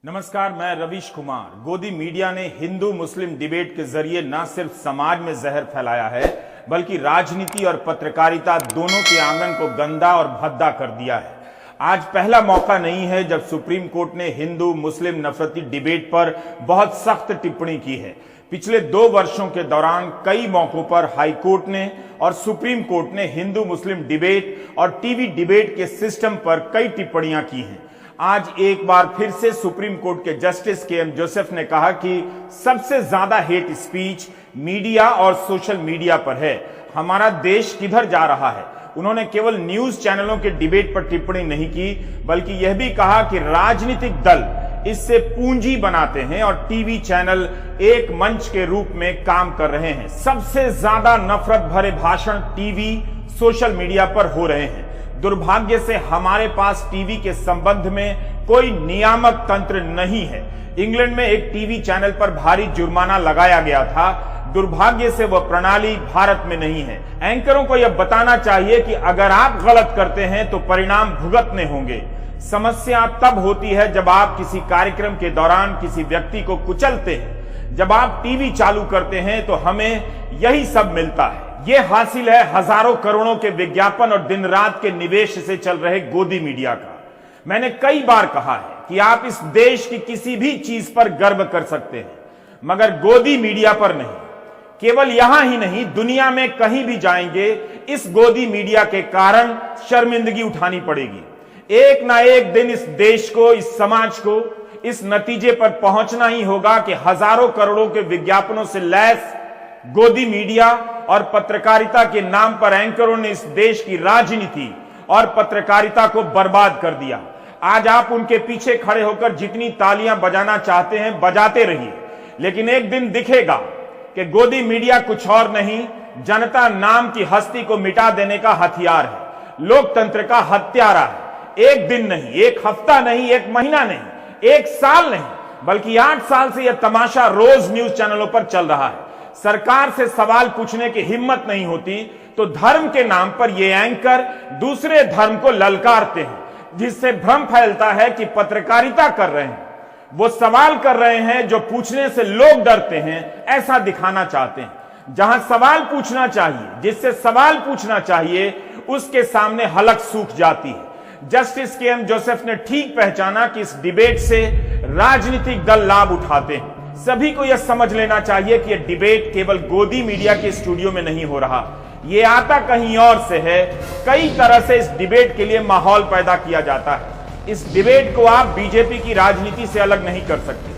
नमस्कार, मैं रवीश कुमार। गोदी मीडिया ने हिंदू मुस्लिम डिबेट के जरिए न सिर्फ समाज में जहर फैलाया है बल्कि राजनीति और पत्रकारिता दोनों के आंगन को गंदा और भद्दा कर दिया है। आज पहला मौका नहीं है जब सुप्रीम कोर्ट ने हिंदू मुस्लिम नफरती डिबेट पर बहुत सख्त टिप्पणी की है। पिछले 2 वर्षों के दौरान कई मौकों पर हाई कोर्ट ने और सुप्रीम कोर्ट ने हिंदू मुस्लिम डिबेट और टीवी डिबेट के सिस्टम पर कई टिप्पणियां की हैं। आज एक बार फिर से सुप्रीम कोर्ट के जस्टिस के.एम. जोसेफ ने कहा कि सबसे ज्यादा हेट स्पीच मीडिया और सोशल मीडिया पर है। हमारा देश किधर जा रहा है? उन्होंने केवल न्यूज चैनलों के डिबेट पर टिप्पणी नहीं की बल्कि यह भी कहा कि राजनीतिक दल इससे पूंजी बनाते हैं और टीवी चैनल एक मंच के रूप में काम कर रहे हैं। सबसे ज्यादा नफरत भरे भाषण टीवी सोशल मीडिया पर हो रहे हैं। दुर्भाग्य से हमारे पास टीवी के संबंध में कोई नियामक तंत्र नहीं है। इंग्लैंड में एक टीवी चैनल पर भारी जुर्माना लगाया गया था। दुर्भाग्य से वह प्रणाली भारत में नहीं है। एंकरों को यह बताना चाहिए कि अगर आप गलत करते हैं तो परिणाम भुगतने होंगे। समस्या तब होती है जब आप किसी कार्यक्रम के दौरान किसी व्यक्ति को कुचलते हैं। जब आप टीवी चालू करते हैं तो हमें यही सब मिलता है। ये हासिल है हजारों करोड़ों के विज्ञापन और दिन रात के निवेश से चल रहे गोदी मीडिया का। मैंने कई बार कहा है कि आप इस देश की किसी भी चीज पर गर्व कर सकते हैं मगर गोदी मीडिया पर नहीं। केवल यहां ही नहीं, दुनिया में कहीं भी जाएंगे इस गोदी मीडिया के कारण शर्मिंदगी उठानी पड़ेगी। एक ना एक दिन इस देश को, इस समाज को इस नतीजे पर पहुंचना ही होगा कि हजारों करोड़ों के विज्ञापनों से लैस गोदी मीडिया और पत्रकारिता के नाम पर एंकरों ने इस देश की राजनीति और पत्रकारिता को बर्बाद कर दिया। आज आप उनके पीछे खड़े होकर जितनी तालियां बजाना चाहते हैं बजाते रहिए, लेकिन एक दिन दिखेगा कि गोदी मीडिया कुछ और नहीं, जनता नाम की हस्ती को मिटा देने का हथियार है, लोकतंत्र का हत्यारा है। एक दिन नहीं, एक हफ्ता नहीं, एक महीना नहीं, एक साल नहीं, बल्कि 8 साल से यह तमाशा रोज न्यूज चैनलों पर चल रहा है। सरकार से सवाल पूछने की हिम्मत नहीं होती तो धर्म के नाम पर ये एंकर दूसरे धर्म को ललकारते हैं, जिससे भ्रम फैलता है कि पत्रकारिता कर रहे हैं। वो सवाल कर रहे हैं जो पूछने से लोग डरते हैं, ऐसा दिखाना चाहते हैं। जहां सवाल पूछना चाहिए, जिससे सवाल पूछना चाहिए, उसके सामने हलक सूख जाती है। Justice KM. जोसेफ ने ठीक पहचाना कि इस डिबेट से राजनीतिक दल लाभ उठाते हैं। सभी को यह समझ लेना चाहिए कि यह डिबेट केवल गोदी मीडिया के स्टूडियो में नहीं हो रहा, यह आता कहीं और से है। कई तरह से इस डिबेट के लिए माहौल पैदा किया जाता है। इस डिबेट को आप बीजेपी की राजनीति से अलग नहीं कर सकते।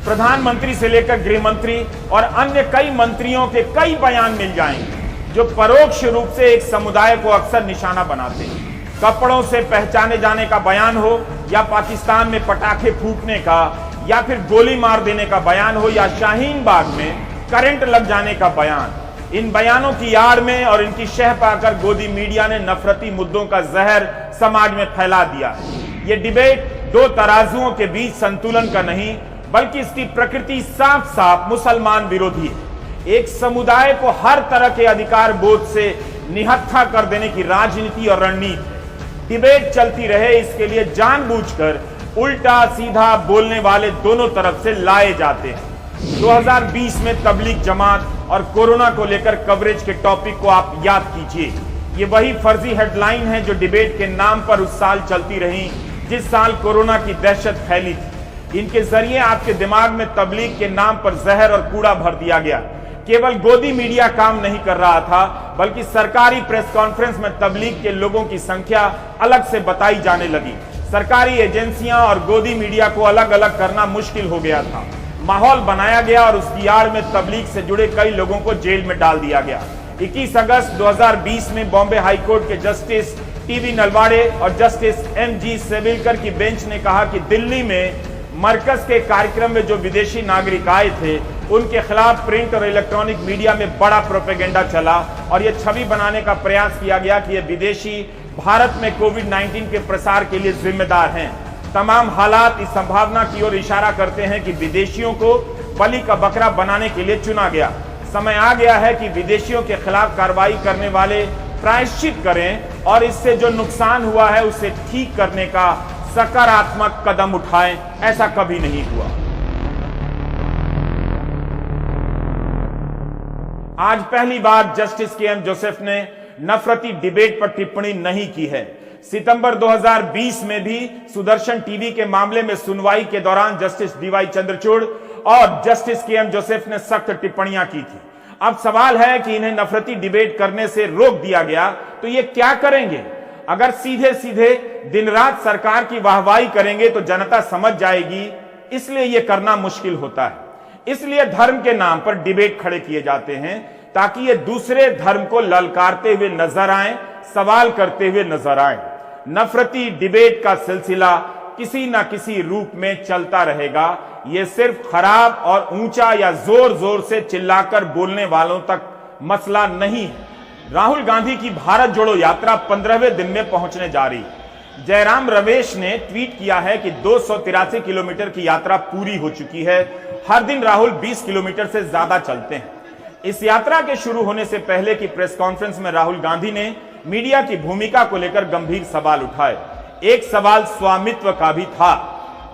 प्रधानमंत्री से लेकर गृह मंत्री और अन्य कई मंत्रियों के कई बयान मिल जाएंगे जो परोक्ष रूप से एक समुदाय को अक्सर निशाना बनाते हैं। कपड़ों से पहचाने जाने का बयान हो या पाकिस्तान में पटाखे फूटने का या फिर गोली मार देने का बयान हो या शाहीन बाग में करंट लग जाने का बयान, इन बयानों की आड़ में और इनकी शह पाकर गोदी मीडिया ने नफरती मुद्दों का जहर समाज में फैला दिया है। ये डिबेट 2 तराजुओं के बीच संतुलन का नहीं बल्कि इसकी प्रकृति साफ साफ मुसलमान विरोधी है। एक समुदाय को हर तरह के अधिकार बोध से निहत्था कर देने की राजनीति और रणनीति है। डिबेट चलती रहे इसके लिए जानबूझकर उल्टा सीधा बोलने वाले दोनों तरफ से लाए जाते हैं। 2020 में तबलीग जमात और कोरोना को लेकर कवरेज के टॉपिक को आप याद कीजिए। ये वही फर्जी हेडलाइन है जो डिबेट के नाम पर उस साल चलती रही जिस साल कोरोना की दहशत फैली थी। इनके जरिए आपके दिमाग में तबलीग के नाम पर जहर और कूड़ा भर दिया गया। केवल गोदी मीडिया काम नहीं कर रहा था बल्कि सरकारी प्रेस कॉन्फ्रेंस में तबलीग के लोगों की संख्या अलग से बताई जाने लगी। सरकारी एजेंसियां और गोदी मीडिया को अलग अलग करना मुश्किल हो गया था। माहौल बनाया गया और उसकी आड़ में तबलीग से जुड़े कई लोगों को जेल में डाल दिया गया। 21 अगस्त 2020 में बॉम्बे हाईकोर्ट के जस्टिस टी.वी. नलवाड़े और जस्टिस एम.जी. सेविलकर की बेंच ने कहा कि दिल्ली में मरकज के कार्यक्रम में जो विदेशी नागरिक आए थे उनके खिलाफ प्रिंट और इलेक्ट्रॉनिक मीडिया में बड़ा प्रोपेगेंडा चला और यह छवि बनाने का प्रयास किया गया कि यह विदेशी भारत में कोविड-19 के प्रसार के लिए जिम्मेदार हैं। तमाम हालात इस संभावना की ओर इशारा करते हैं कि विदेशियों को बलि का बकरा बनाने के लिए चुना गया। समय आ गया है कि विदेशियों के खिलाफ कार्रवाई करने वाले प्रायश्चित करें और इससे जो नुकसान हुआ है उसे ठीक करने का सकारात्मक कदम उठाएं, ऐसा कभी नहीं हुआ। आज पहली बार जस्टिस के एम जोसेफ ने नफरती डिबेट पर टिप्पणी नहीं की है। सितंबर 2020 में भी सुदर्शन टीवी के मामले में सुनवाई के दौरान जस्टिस डीवाई चंद्रचूड़ और जस्टिस के एम जोसेफ ने सख्त टिप्पणियां की थी। अब सवाल है कि इन्हें नफरती डिबेट करने से रोक दिया गया तो ये क्या करेंगे? अगर सीधे सीधे दिन रात सरकार की वाहवाही करेंगे तो जनता समझ जाएगी, इसलिए यह करना मुश्किल होता है। इसलिए धर्म के नाम पर डिबेट खड़े किए जाते हैं ताकि ये दूसरे धर्म को ललकारते हुए नजर आए, सवाल करते हुए नजर आए। नफरती डिबेट का सिलसिला किसी ना किसी रूप में चलता रहेगा। यह सिर्फ खराब और ऊंचा या जोर जोर से चिल्लाकर बोलने वालों तक मसला नहीं है। राहुल गांधी की भारत जोड़ो यात्रा 15वें दिन में पहुंचने जा रही है। जयराम रमेश ने ट्वीट किया है कि 283 किलोमीटर की यात्रा पूरी हो चुकी है। हर दिन राहुल 20 किलोमीटर से ज्यादा चलते हैं। इस यात्रा के शुरू होने से पहले की प्रेस कॉन्फ्रेंस में राहुल गांधी ने मीडिया की भूमिका को लेकर गंभीर सवाल उठाए। एक सवाल स्वामित्व का भी था,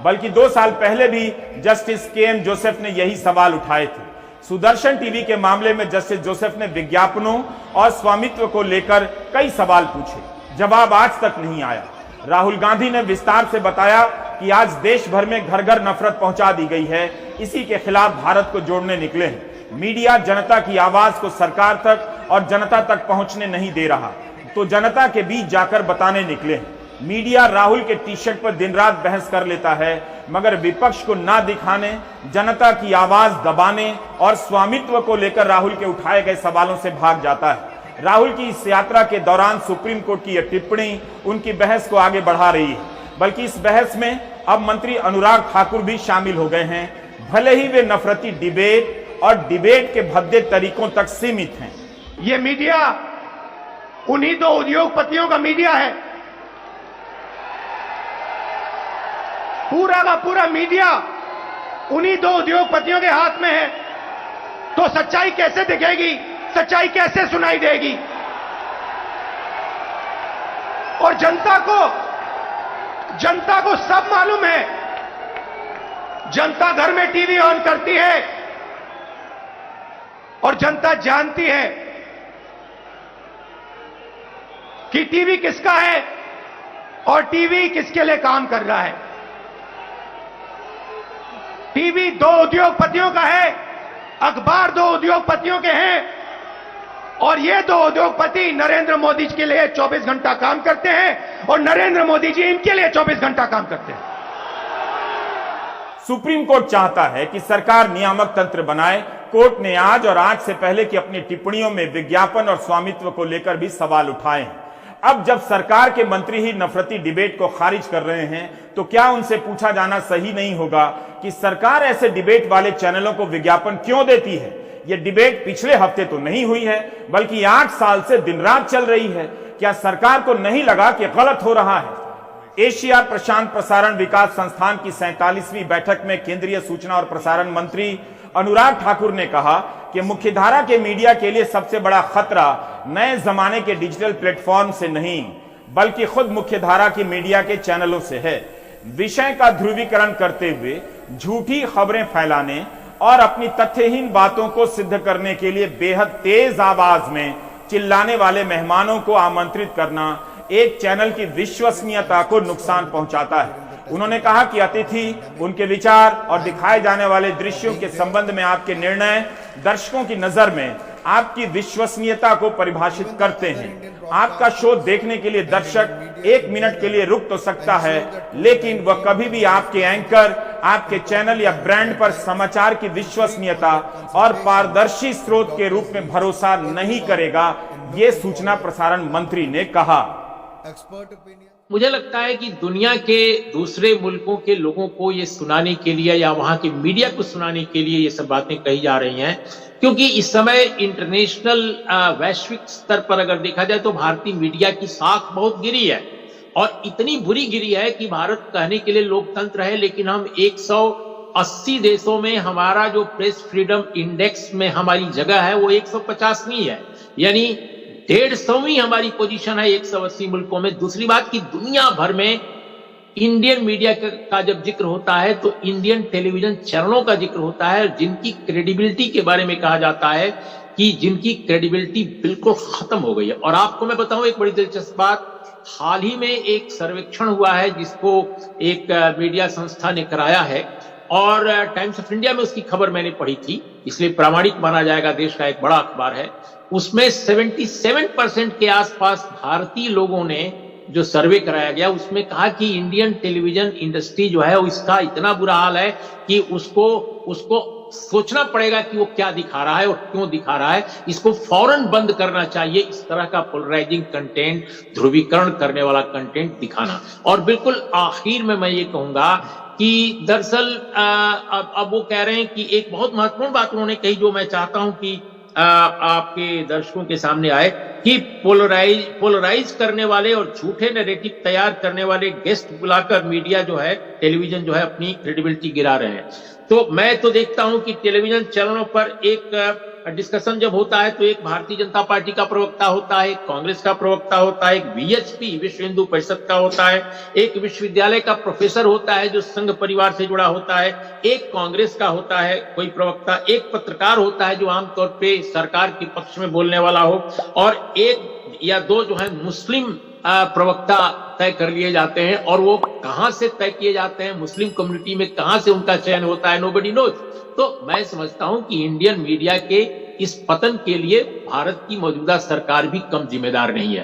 बल्कि 2 साल पहले भी जस्टिस के एम जोसेफ ने यही सवाल उठाए थे। सुदर्शन टीवी के मामले में जस्टिस जोसेफ ने विज्ञापनों और स्वामित्व को लेकर कई सवाल पूछे, जवाब आज तक नहीं आया। राहुल गांधी ने विस्तार से बताया कि आज देश भर में घर घर नफरत पहुंचा दी गई है, इसी के खिलाफ भारत को जोड़ने निकले हैं। मीडिया जनता की आवाज को सरकार तक और जनता तक पहुंचने नहीं दे रहा, तो जनता के बीच जाकर बताने निकले हैं। मीडिया राहुल के टी शर्ट पर दिन रात बहस कर लेता है, मगर विपक्ष को ना दिखाने, जनता की आवाज दबाने और स्वामित्व को लेकर राहुल के उठाए गए सवालों से भाग जाता है। राहुल की इस यात्रा के दौरान सुप्रीम कोर्ट की यह टिप्पणी उनकी बहस को आगे बढ़ा रही है, बल्कि इस बहस में अब मंत्री अनुराग ठाकुर भी शामिल हो गए हैं, भले ही वे नफरती डिबेट और डिबेट के भद्दे तरीकों तक सीमित हैं। ये मीडिया उन्हीं 2 उद्योगपतियों का मीडिया है। पूरा का पूरा मीडिया उन्हीं 2 उद्योगपतियों के हाथ में है, तो सच्चाई कैसे दिखेगी, सच्चाई कैसे सुनाई देगी? और जनता को सब मालूम है। जनता घर में टीवी ऑन करती है और जनता जानती है कि टीवी किसका है और टीवी किसके लिए काम कर रहा है। टीवी 2 उद्योगपतियों का है, अखबार 2 उद्योगपतियों के हैं, और ये 2 उद्योगपति नरेंद्र मोदी जी के लिए 24 घंटा काम करते हैं और नरेंद्र मोदी जी इनके लिए 24 घंटा काम करते हैं। सुप्रीम कोर्ट चाहता है कि सरकार नियामक तंत्र बनाए। कोर्ट ने आज और आज से पहले की अपनी टिप्पणियों में विज्ञापन और स्वामित्व को लेकर भी सवाल उठाए हैं। अब जब सरकार के मंत्री ही नफरती डिबेट को खारिज कर रहे हैं, तो क्या उनसे पूछा जाना सही नहीं होगा कि सरकार ऐसे डिबेट वाले चैनलों को विज्ञापन क्यों देती है? यह डिबेट पिछले हफ्ते तो नहीं हुई है, बल्कि 8 साल से दिन रात चल रही है। क्या सरकार को नहीं लगा कि गलत हो रहा है? एशिया प्रशांत प्रसारण विकास संस्थान की 47वीं बैठक में केंद्रीय सूचना और प्रसारण मंत्री अनुराग ठाकुर ने कहा कि मुख्यधारा के मीडिया के लिए सबसे बड़ा खतरा नए जमाने के डिजिटल प्लेटफॉर्म से नहीं, बल्कि खुद मुख्यधारा की मीडिया के चैनलों से है। विषय का ध्रुवीकरण करते हुए झूठी खबरें फैलाने और अपनी तथ्यहीन बातों को सिद्ध करने के लिए बेहद तेज आवाज में चिल्लाने वाले मेहमानों को आमंत्रित करना एक चैनल की विश्वसनीयता को नुकसान पहुंचाता है। उन्होंने कहा कि अतिथि, उनके विचार और दिखाए जाने वाले दृश्यों के संबंध में आपके निर्णय दर्शकों की नजर में आपकी विश्वसनीयता को परिभाषित करते हैं। आपका शो देखने के लिए दर्शक 1 मिनट के लिए रुक तो सकता है, लेकिन वह कभी भी आपके एंकर, आपके चैनल या ब्रांड पर समाचार की विश्वसनीयता और पारदर्शी स्रोत के रूप में भरोसा नहीं करेगा, ये सूचना प्रसारण मंत्री ने कहा। मुझे लगता है कि दुनिया के दूसरे मुल्कों के लोगों को ये सुनाने के लिए या वहां के मीडिया को सुनाने के लिए ये सब बातें कही जा रही हैं, क्योंकि इस समय इंटरनेशनल वैश्विक स्तर पर अगर देखा जाए तो भारतीय मीडिया की साख बहुत गिरी है, और इतनी बुरी गिरी है कि भारत कहने के लिए लोकतंत्र है, लेकिन हम 180 देशों में हमारा जो प्रेस फ्रीडम इंडेक्स में हमारी जगह है वो 150वीं है, यानी 150वीं हमारी पोजीशन है 180 मुल्कों में। दूसरी बात कि दुनिया भर में इंडियन मीडिया का जब जिक्र होता है तो इंडियन टेलीविजन चैनलों का जिक्र होता है, जिनकी क्रेडिबिलिटी के बारे में कहा जाता है कि जिनकी क्रेडिबिलिटी बिल्कुल खत्म हो गई है। और आपको मैं बताऊं एक बड़ी दिलचस्प बात, हाल ही में एक सर्वेक्षण हुआ है जिसको एक मीडिया संस्था ने कराया है और टाइम्स ऑफ इंडिया में उसकी खबर मैंने पढ़ी थी, इसलिए प्रामाणिक माना जाएगा, देश का एक बड़ा अखबार है। उसमें 77% के आसपास भारतीय लोगों ने जो सर्वे कराया गया उसमें कहा कि इंडियन टेलीविजन इंडस्ट्री जो है इसका इतना बुरा हाल है कि उसको सोचना पड़ेगा कि वो क्या दिखा रहा है और क्यों दिखा रहा है, इसको फौरन बंद करना चाहिए, इस तरह का पोलराइजिंग कंटेंट, ध्रुवीकरण करने वाला कंटेंट दिखाना। और बिल्कुल आखिर में मैं ये कहूंगा कि दरअसल अब वो कह रहे हैं कि एक बहुत महत्वपूर्ण बात उन्होंने कही जो मैं चाहता हूं कि आपके दर्शकों के सामने आए कि पोलराइज करने वाले और झूठे नैरेटिव तैयार करने वाले गेस्ट बुलाकर मीडिया जो है, टेलीविजन जो है अपनी क्रेडिबिलिटी गिरा रहे हैं। तो मैं तो देखता हूं कि टेलीविजन चैनलों पर एक डिस्कशन जब होता है तो एक भारतीय जनता पार्टी का प्रवक्ता होता है, एक कांग्रेस का प्रवक्ता होता है, एक वीएचपी विश्व हिंदू परिषद का होता है, एक विश्वविद्यालय का प्रोफेसर होता है जो संघ परिवार से जुड़ा होता है, एक कांग्रेस का होता है कोई प्रवक्ता, एक पत्रकार होता है जो आमतौर पे सरकार के पक्ष में बोलने वाला हो, और एक या दो जो है मुस्लिम प्रवक्ता तय कर लिए जाते हैं। और वो कहां से तय किए जाते हैं, मुस्लिम कम्युनिटी में कहां से उनका चयन होता है, नोबडी नोज। तो मैं समझता हूं कि इंडियन मीडिया के इस पतन के लिए भारत की मौजूदा सरकार भी कम जिम्मेदार नहीं है।